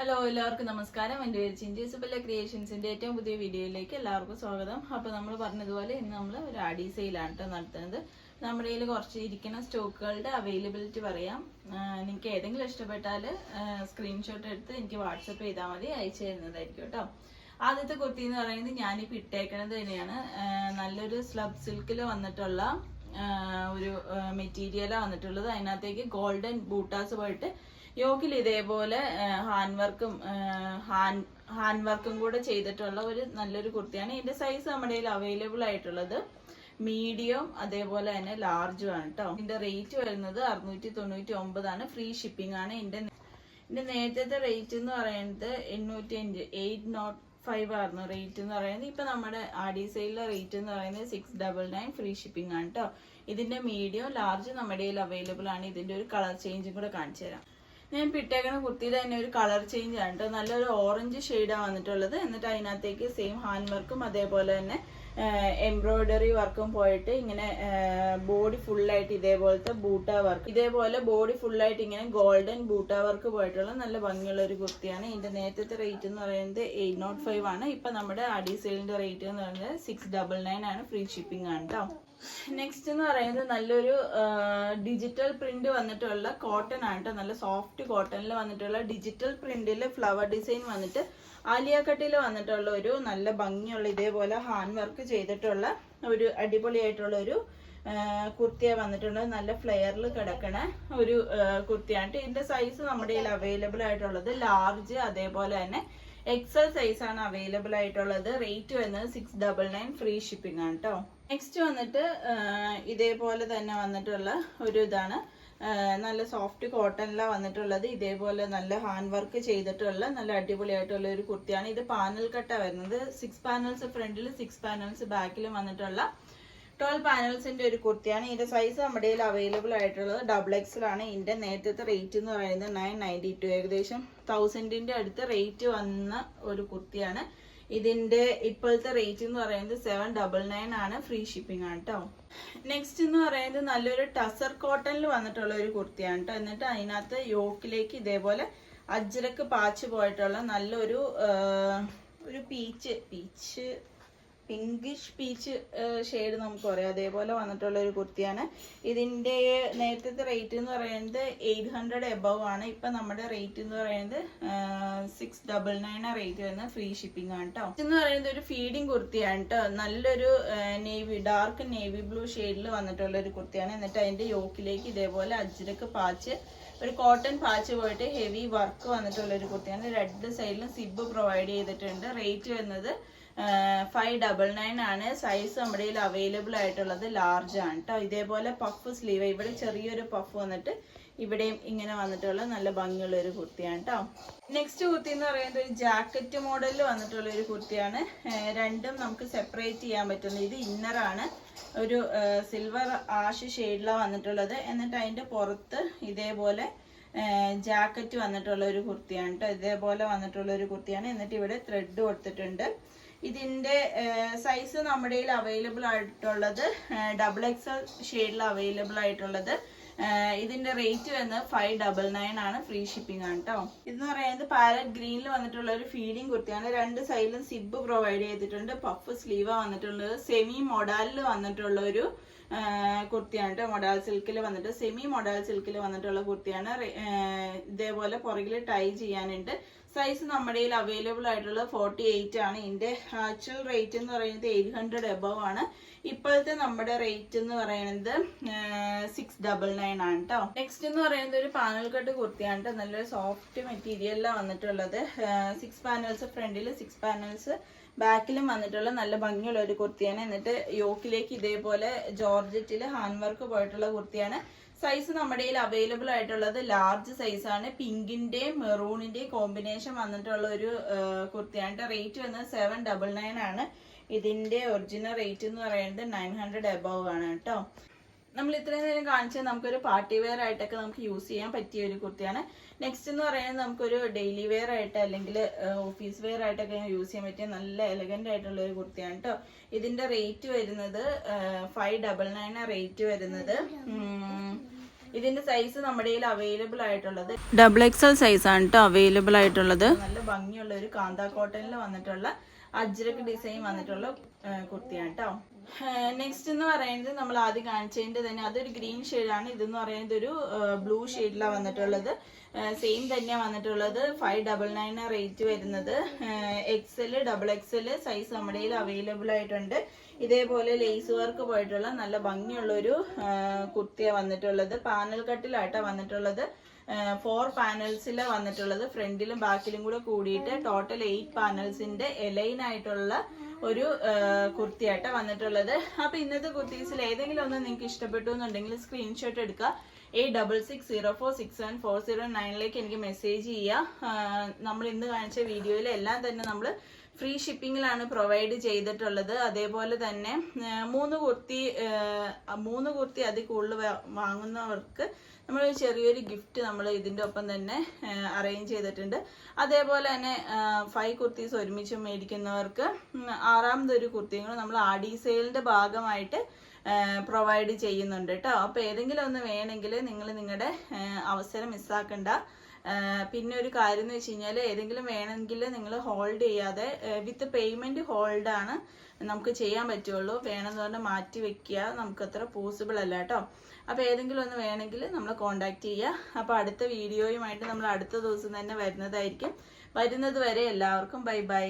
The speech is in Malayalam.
ഹലോ എല്ലാവർക്കും നമസ്കാരം. എൻ്റെ പേര് ചിഞ്ചി സുബല്ല ക്രിയേഷൻസിൻ്റെ ഏറ്റവും പുതിയ വീഡിയോയിലേക്ക് എല്ലാവർക്കും സ്വാഗതം. അപ്പോൾ നമ്മൾ പറഞ്ഞതുപോലെ ഇന്ന് നമ്മൾ ഒരു ആഡി സെയിലാണ് കേട്ടോ നടത്തുന്നത്. നമ്മുടെ കയ്യിൽ കുറച്ച് ഇരിക്കുന്ന സ്റ്റോക്കുകളുടെ അവൈലബിലിറ്റി പറയാം. നിങ്ങൾക്ക് ഏതെങ്കിലും ഇഷ്ടപ്പെട്ടാൽ സ്ക്രീൻഷോട്ട് എടുത്ത് എനിക്ക് വാട്സപ്പ് ചെയ്താൽ മതി, അയച്ചു തരുന്നതായിരിക്കും കേട്ടോ. ആദ്യത്തെ കുർത്തി എന്ന് പറയുന്നത് ഞാനിപ്പോൾ ഇട്ടേക്കണത് തന്നെയാണ്. നല്ലൊരു സ്ലബ് സിൽക്കിൽ വന്നിട്ടുള്ള ഒരു മെറ്റീരിയലാണ് വന്നിട്ടുള്ളത്. അതിനകത്തേക്ക് ഗോൾഡൻ ബൂട്ടാസ് പോയിട്ട് യോക്കിൽ ഇതേപോലെ ഹാൻഡ് വർക്കും കൂടെ ചെയ്തിട്ടുള്ള ഒരു നല്ലൊരു കുർത്തിയാണ്. ഇതിന്റെ സൈസ് നമ്മുടെ കയ്യിൽ അവൈലബിൾ ആയിട്ടുള്ളത് മീഡിയം അതേപോലെ തന്നെ ലാർജും ആണ് കേട്ടോ. ഇതിന്റെ റേറ്റ് വരുന്നത് 699 ഫ്രീ ഷിപ്പിംഗ് ആണ്. ഇതിന്റെ നേരത്തെ റേറ്റ് എന്ന് പറയുന്നത് 805 ആയിരുന്നു റേറ്റ് എന്ന് പറയുന്നത്. ഇപ്പൊ നമ്മുടെ ആഡി സെയിലിലെ റേറ്റ് എന്ന് പറയുന്നത് 699 ഫ്രീ ഷിപ്പിംഗ് ആണ് കേട്ടോ. ഇതിന്റെ മീഡിയം ലാർജ് നമ്മുടെ കയ്യിൽ അവൈലബിൾ ആണ്. ഇതിന്റെ ഒരു കളർ ചേഞ്ചും കൂടെ കാണിച്ചു തരാം. ഞാൻ പിട്ടേക്കണ കുർത്തിയുടെ തന്നെ ഒരു കളർ ചേഞ്ച് ആണ് കേട്ടോ. നല്ലൊരു ഓറഞ്ച് ഷെയ്ഡാണ് വന്നിട്ടുള്ളത്. എന്നിട്ട് അതിനകത്തേക്ക് സെയിം ഹാൻഡ് വർക്കും അതേപോലെ തന്നെ എംബ്രോയിഡറി വർക്കും പോയിട്ട് ഇങ്ങനെ ബോഡി ഫുള്ളായിട്ട് ഇതേപോലത്തെ ബൂട്ട വർക്ക്, ഇതേപോലെ ബോഡി ഫുള്ളായിട്ട് ഇങ്ങനെ ഗോൾഡൻ ബൂട്ട വർക്ക് പോയിട്ടുള്ള നല്ല ഭംഗിയുള്ള ഒരു കുർത്തിയാണ്. ഇതിന്റെ നേരത്തെ റേറ്റ് എന്ന് പറയുന്നത് 805 ആണ്. ഇപ്പൊ നമ്മുടെ ആഡി സെയിലിന്റെ റേറ്റ് എന്ന് പറയുന്നത് 699 ആണ്. ഫ്രീ ഷിപ്പിംഗ് ആണ് കേട്ടോ. നെക്സ്റ്റ് എന്ന് പറയുന്നത് നല്ലൊരു ഡിജിറ്റൽ പ്രിന്റ് വന്നിട്ടുള്ള കോട്ടൺ ആണ് കേട്ടോ. നല്ല സോഫ്റ്റ് കോട്ടണിൽ വന്നിട്ടുള്ള ഡിജിറ്റൽ പ്രിന്റിൽ ഫ്ലവർ ഡിസൈൻ വന്നിട്ട് ആലിയ കട്ടിൽ വന്നിട്ടുള്ള ഒരു നല്ല ഭംഗിയുള്ള ഇതേപോലെ ഹാൻഡ് വർക്ക് ചെയ്തിട്ടുള്ള ഒരു അടിപൊളിയായിട്ടുള്ള ഒരു കുർത്തിയ വന്നിട്ടുള്ളത്. നല്ല ഫ്ലെയറിൽ കിടക്കണ ഒരു കുർത്തിയാണ്. ഇതിന്റെ സൈസ് നമ്മുടെ കയ്യിൽ അവൈലബിൾ ആയിട്ടുള്ളത് ലാർജ് അതേപോലെ തന്നെ എക്സൽ സൈസ് ആണ് അവൈലബിൾ ആയിട്ടുള്ളത്. റേറ്റ് വരുന്നത് 699 ഫ്രീ ഷിപ്പിംഗ് ആണ് കേട്ടോ. നെക്സ്റ്റ് വന്നിട്ട് ഇതേപോലെ തന്നെ വന്നിട്ടുള്ള ഒരു ഇതാണ്. നല്ല സോഫ്റ്റ് കോട്ടണിലാണ് വന്നിട്ടുള്ളത്. ഇതേപോലെ നല്ല ഹാൻഡ് വർക്ക് ചെയ്തിട്ടുള്ള നല്ല അടിപൊളിയായിട്ടുള്ള ഒരു കുർത്തിയാണ്. ഇത് പാനൽ കട്ട വരുന്നത്. 6 പാനൽസ് ഫ്രണ്ടിൽ 6 പാനൽസ് ബാക്കിലും വന്നിട്ടുള്ള 12 പാനൽസിന്റെ ഒരു കുർത്തിയാണ്. ഇതിന്റെ സൈസ് നമ്മുടെ കയ്യിൽ അവൈലബിൾ ആയിട്ടുള്ളത് XXL ആണ്. ഇതിന്റെ നേരത്തെ റേറ്റ് എന്ന് പറയുന്നത് 992, ഏകദേശം 1000ന്റെ അടുത്ത് റേറ്റ് വന്ന ഒരു കുർത്തിയാണ്. ഇതിന്റെ ഇപ്പോഴത്തെ റേറ്റ് എന്ന് പറയുന്നത് 799 ആണ്. ഫ്രീ ഷിപ്പിംഗ് ആണ് കേട്ടോ. നെക്സ്റ്റ് എന്ന് പറയുന്നത് നല്ലൊരു ടസർ കോട്ടണിൽ വന്നിട്ടുള്ള ഒരു കുർത്തിയാണ് കേട്ടോ. എന്നിട്ട് അതിനകത്ത് യോക്കിലേക്ക് ഇതേപോലെ അജ്രക്ക് പാച്ച് പോയിട്ടുള്ള നല്ലൊരു പീച്ച് പിങ്കിഷ് പീച്ച് ഷെയ്ഡ് നമുക്ക് പറയാം. അതേപോലെ വന്നിട്ടുള്ള ഒരു കുർത്തിയാണ്. ഇതിന്റെ നേരത്തെ റേറ്റ് എന്ന് പറയുന്നത് 800 എബവ് ആണ്. ഇപ്പൊ നമ്മുടെ റേറ്റ് എന്ന് പറയുന്നത് 699 റേറ്റ് വരുന്നത്. ഫ്രീ ഷിപ്പിംഗ് ആണ് കേട്ടോ. എന്ന് പറയുന്നത് ഒരു ഫീഡിങ് കുർത്തിയാണ് കേട്ടോ. നല്ലൊരു ഡാർക്ക് നേവി ബ്ലൂ ഷെയ്ഡിൽ വന്നിട്ടുള്ള ഒരു കുർത്തിയാണ്. എന്നിട്ട് അതിന്റെ യോക്കിലേക്ക് ഇതേപോലെ അജ്രക്ക് പാച്ച്, ഒരു കോട്ടൺ പാച്ച് പോയിട്ട് ഹെവി വർക്ക് വന്നിട്ടുള്ള ഒരു കുർത്തിയാണ്. രണ്ട് സൈഡിലും സിബ് പ്രൊവൈഡ് ചെയ്തിട്ടുണ്ട്. റേറ്റ് വരുന്നത് 599 ആണ്. സൈസ് നമ്മുടെ കയ്യിൽ അവൈലബിൾ ആയിട്ടുള്ളത് ലാർജ് ആണ് കേട്ടോ. ഇതേപോലെ പഫ് സ്ലീവ്, ഇവിടെ ചെറിയൊരു പഫ് വന്നിട്ട് ഇവിടെയും ഇങ്ങനെ വന്നിട്ടുള്ള നല്ല ഭംഗിയുള്ള ഒരു കുർത്തിയാണ് കേട്ടോ. നെക്സ്റ്റ് കുർത്തി എന്ന് പറയുന്നത് ഒരു ജാക്കറ്റ് മോഡലിൽ വന്നിട്ടുള്ള ഒരു കുർത്തിയാണ്. രണ്ടും നമുക്ക് സെപ്പറേറ്റ് ചെയ്യാൻ പറ്റുന്നത്. ഇത് ഇന്നറാണ്, ഒരു സിൽവർ ആഷ് ഷെയ്ഡിലാണ് വന്നിട്ടുള്ളത്. എന്നിട്ട് അതിന്റെ പുറത്ത് ഇതേപോലെ ജാക്കറ്റ് വന്നിട്ടുള്ള ഒരു കുർത്തിയാണ് കേട്ടോ. ഇതേപോലെ വന്നിട്ടുള്ള ഒരു കുർത്തിയാണ്. എന്നിട്ട് ഇവിടെ ത്രെഡ് കൊടുത്തിട്ടുണ്ട്. ഇതിന്റെ സൈസ് നമ്മുടെ കയ്യിൽ അവൈലബിൾ ആയിട്ടുള്ളത് XXL ഷെയ്ഡിൽ അവൈലബിൾ ആയിട്ടുള്ളത്. ഇതിന്റെ റേറ്റ് വരുന്നത് 599 ആണ്. ഫ്രീ ഷിപ്പിംഗ് ആണ് കേട്ടോ. ഇതെന്ന് പറയുന്നത് പാരറ്റ് ഗ്രീനിൽ വന്നിട്ടുള്ള ഒരു ഫീഡിങ് കുർത്തിയാണ്. രണ്ട് സൈഡിലും സിബ് പ്രൊവൈഡ് ചെയ്തിട്ടുണ്ട്. പഫ് സ്ലീവ് വന്നിട്ടുള്ളത്. സെമി മൊഡാലിൽ വന്നിട്ടുള്ള ഒരു കുർത്തിയാണ് കേട്ടോ. മൊഡാൽ സിൽക്കിൽ വന്നിട്ട് സെമി മൊഡാൽ സിൽക്കിൽ വന്നിട്ടുള്ള കുർത്തിയാണ്. ഇതേപോലെ പുറകിൽ ടൈ ചെയ്യാനുണ്ട്. സൈസ് നമ്മുടെ കയ്യിൽ അവൈലബിൾ ആയിട്ടുള്ളത് 48 ആണ്. ഇതിന്റെ ആക്ച്വൽ റേറ്റ് എന്ന് പറയുന്നത് 800 എബവ് ആണ്. ഇപ്പോഴത്തെ നമ്മുടെ റേറ്റ് എന്ന് പറയുന്നത് 699 ആണ് കേട്ടോ. നെക്സ്റ്റ് എന്ന് പറയുന്നത് ഒരു പാനൽ കട്ട് കുർത്തിയാണ് കേട്ടോ. നല്ലൊരു സോഫ്റ്റ് മെറ്റീരിയലിലാണ് വന്നിട്ടുള്ളത്. 6 പാനൽസ് ഫ്രണ്ടിൽ 6 പാനൽസ് ബാക്കിലും വന്നിട്ടുള്ള നല്ല ഭംഗിയുള്ള ഒരു കുർത്തിയാണ്. എന്നിട്ട് യോക്കിലേക്ക് ഇതേപോലെ ജോർജറ്റിൽ ഹാൻഡ് വർക്ക് പോയിട്ടുള്ള കുർത്തിയാണ്. സൈസ് നമ്മുടെ കയ്യിൽ അവൈലബിൾ ആയിട്ടുള്ളത് ലാർജ് സൈസ് ആണ്. പിങ്കിന്റെയും മെറൂണിന്റെയും കോമ്പിനേഷൻ വന്നിട്ടുള്ള ഒരു കുർത്തിയാണ്. റേറ്റ് വന്നത് 799 ആണ്. ഇതിന്റെ ഒറിജിനൽ റേറ്റ് എന്ന് പറയുന്നത് 900 എബവ് ആണ് കേട്ടോ. നമ്മൾ ഇത്രയും നേരം കാണിച്ചത് നമുക്കൊരു പാർട്ടി വെയർ ആയിട്ടൊക്കെ നമുക്ക് യൂസ് ചെയ്യാൻ പറ്റിയ ഒരു കുർത്തിയാണ്. നെക്സ്റ്റ് എന്ന് പറയുന്നത് നമുക്കൊരു ഡെയിലി വെയർ ആയിട്ട് അല്ലെങ്കിൽ ഓഫീസ് വെയർ ആയിട്ടൊക്കെ യൂസ് ചെയ്യാൻ പറ്റിയ നല്ല എലഗന്റ് ആയിട്ടുള്ള ഒരു കുർത്തിയാണ് കേട്ടോ. ഇതിന്റെ റേറ്റ് വരുന്നത് 599 റേറ്റ് വരുന്നത്. ഇതിന്റെ സൈസ് നമ്മുടെ അവൈലബിൾ ആയിട്ടുള്ളത് XXL സൈസ് ആണ് കേട്ടോ അവൈലബിൾ ആയിട്ടുള്ളത്. നല്ല ഭംഗിയുള്ള ഒരു കാന്ത കോട്ടണിൽ വന്നിട്ടുള്ള അജ്രക് ഡിസൈൻ വന്നിട്ടുള്ള കുർത്തിയാണ് കേട്ടോ. നെക്സ്റ്റ് എന്ന് പറയുന്നത് നമ്മൾ ആദ്യം കാണിച്ചതിന്റെ തന്നെ അതൊരു ഗ്രീൻ ഷെയ്ഡാണ്. ഇതെന്ന് പറയുന്നത് ഒരു ബ്ലൂ ഷെയ്ഡിലാണ് വന്നിട്ടുള്ളത്. സെയിം തന്നെയാണ് വന്നിട്ടുള്ളത്. 599 റേറ്റ് വരുന്നത്. XL XXL സൈസ് നമ്മുടെ അവൈലബിൾ ആയിട്ടുണ്ട്. ഇതേപോലെ ലേസ് വർക്ക് പോയിട്ടുള്ള നല്ല ഭംഗിയുള്ള ഒരു കുർത്തിയാണ് വന്നിട്ടുള്ളത്. പാനൽ കട്ടിലായിട്ടാണ് വന്നിട്ടുള്ളത്. 4 പാനൽസിലാണ് വന്നിട്ടുള്ളത്. ഫ്രണ്ടിലും ബാക്കിലും കൂടെ കൂടിയിട്ട് ടോട്ടൽ 8 പാനൽസിന്റെ എലൈൻ ആയിട്ടുള്ള ഒരു കുർത്തിയായിട്ടാണ് വന്നിട്ടുള്ളത്. അപ്പൊ ഇന്നത്തെ കുർത്തീസിൽ ഏതെങ്കിലും ഒന്ന് നിങ്ങൾക്ക് ഇഷ്ടപ്പെട്ടു എന്നുണ്ടെങ്കിൽ സ്ക്രീൻഷോട്ട് എടുക്കുക. 8660467409 എനിക്ക് മെസ്സേജ് ചെയ്യുക. നമ്മൾ ഇന്ന് കാണിച്ച വീഡിയോയിൽ എല്ലാം തന്നെ നമ്മൾ ഫ്രീ ഷിപ്പിങ്ങിലാണ് പ്രൊവൈഡ് ചെയ്തിട്ടുള്ളത്. അതേപോലെ തന്നെ 3 കുർത്തി അതിൽ കൂടുതൽ വാങ്ങുന്നവർക്ക് നമ്മൾ ചെറിയൊരു ഗിഫ്റ്റ് നമ്മൾ ഇതിൻ്റെ ഒപ്പം തന്നെ അറേഞ്ച് ചെയ്തിട്ടുണ്ട്. അതേപോലെ തന്നെ 5 കുർത്തീസ് ഒരുമിച്ച് മേടിക്കുന്നവർക്ക് 6ാമതൊരു കുർത്തിയും കൂടെ നമ്മൾ ആഡി സെയിലിൻ്റെ ഭാഗമായിട്ട് പ്രൊവൈഡ് ചെയ്യുന്നുണ്ട് കേട്ടോ. അപ്പോൾ ഏതെങ്കിലും ഒന്ന് വേണമെങ്കിൽ നിങ്ങൾ നിങ്ങളുടെ അവസരം മിസ്സാക്കണ്ട. പിന്നെ ഒരു കാര്യം എന്ന് വെച്ച് കഴിഞ്ഞാൽ ഏതെങ്കിലും വേണമെങ്കിൽ നിങ്ങൾ ഹോൾഡ് ചെയ്യാതെ വിത്ത് പേയ്മെൻറ്റ് ഹോൾഡാണ് നമുക്ക് ചെയ്യാൻ പറ്റുള്ളൂ. വേണമെന്ന് പറഞ്ഞാൽ മാറ്റി വെക്കുക നമുക്കത്ര പോസിബിൾ അല്ല കേട്ടോ. അപ്പോൾ ഏതെങ്കിലും ഒന്ന് വേണമെങ്കിൽ നമ്മളെ കോൺടാക്ട് ചെയ്യുക. അപ്പോൾ അടുത്ത വീഡിയോയുമായിട്ട് നമ്മൾ അടുത്ത ദിവസം തന്നെ വരുന്നതായിരിക്കും. വരുന്നത് വരെ എല്ലാവർക്കും ബൈ ബൈ.